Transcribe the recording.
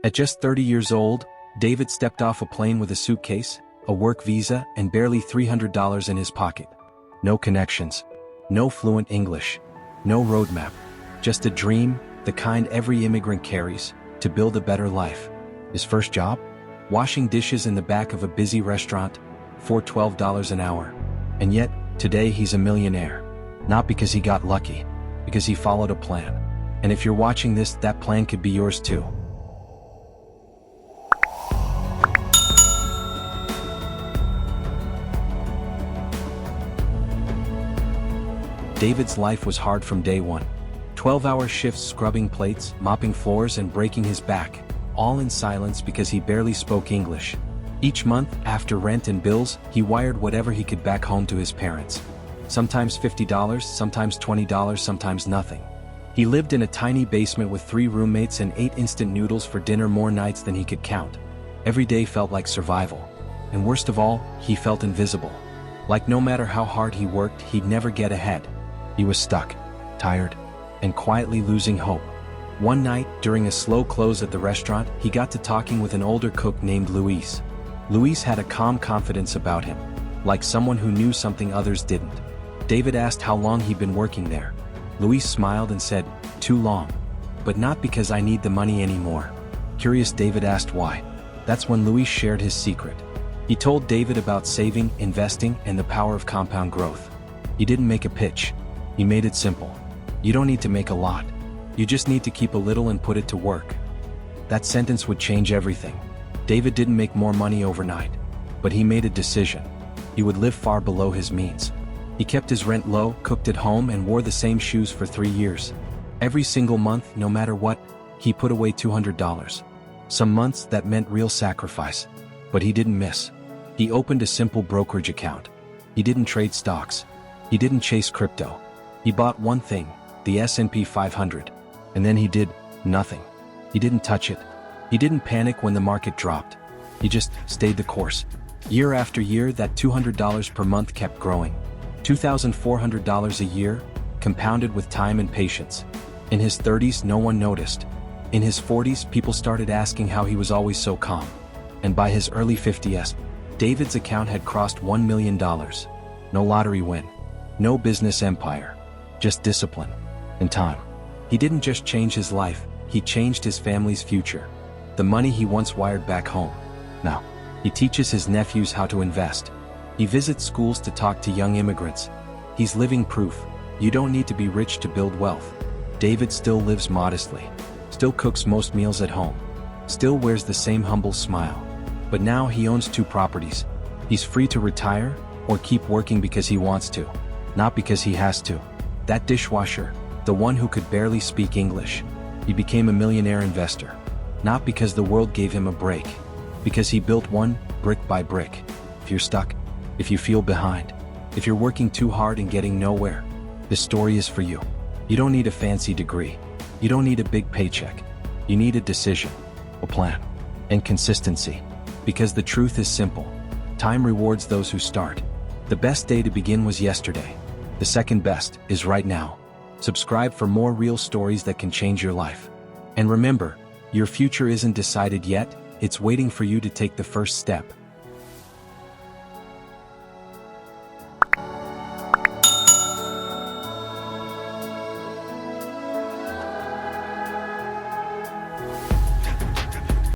At just 30 years old, David stepped off a plane with a suitcase, a work visa, and barely $300 in his pocket. No connections. No fluent English. No roadmap. Just a dream, the kind every immigrant carries, to build a better life. His first job? Washing dishes in the back of a busy restaurant, for $12 an hour. And yet, today he's a millionaire. Not because he got lucky, because he followed a plan. And if you're watching this, that plan could be yours too. David's life was hard from day one. 12-hour shifts scrubbing plates, mopping floors, and breaking his back, all in silence because he barely spoke English. Each month, after rent and bills, he wired whatever he could back home to his parents. Sometimes $50, sometimes $20, sometimes nothing. He lived in a tiny basement with 3 roommates and ate instant noodles for dinner more nights than he could count. Every day felt like survival. And worst of all, he felt invisible. Like no matter how hard he worked, he'd never get ahead. He was stuck, tired, and quietly losing hope. One night, during a slow close at the restaurant, he got to talking with an older cook named Luis. Luis had a calm confidence about him, like someone who knew something others didn't. David asked how long he'd been working there. Luis smiled and said, "Too long. But not because I need the money anymore." Curious, David asked why. That's when Luis shared his secret. He told David about saving, investing, and the power of compound growth. He didn't make a pitch. He made it simple. You don't need to make a lot. You just need to keep a little and put it to work. That sentence would change everything. David didn't make more money overnight, but he made a decision. He would live far below his means. He kept his rent low, cooked at home, and wore the same shoes for 3 years. Every single month, no matter what, he put away $200. Some months that meant real sacrifice, but he didn't miss. He opened a simple brokerage account. He didn't trade stocks. He didn't chase crypto. He bought one thing, the S&P 500, and then he did nothing. He didn't touch it. He didn't panic when the market dropped. He just stayed the course. Year after year, that $200 per month kept growing. $2,400 a year, compounded with time and patience. In his 30s, no one noticed. In his 40s, people started asking how he was always so calm. And by his early 50s, David's account had crossed $1 million. No lottery win. No business empire. Just discipline and time. He didn't just change his life, he changed his family's future. The money he once wired back home. Now, he teaches his nephews how to invest. He visits schools to talk to young immigrants. He's living proof. You don't need to be rich to build wealth. David still lives modestly. Still cooks most meals at home. Still wears the same humble smile. But now he owns 2 properties. He's free to retire or keep working because he wants to, not because he has to. That dishwasher, the one who could barely speak English, he became a millionaire investor. Not because the world gave him a break, because he built one, brick by brick. If you're stuck, if you feel behind, if you're working too hard and getting nowhere, this story is for you. You don't need a fancy degree. You don't need a big paycheck. You need a decision, a plan, and consistency. Because the truth is simple. Time rewards those who start. The best day to begin was yesterday. The second best is right now. Subscribe for more real stories that can change your life. And remember, your future isn't decided yet, it's waiting for you to take the first step.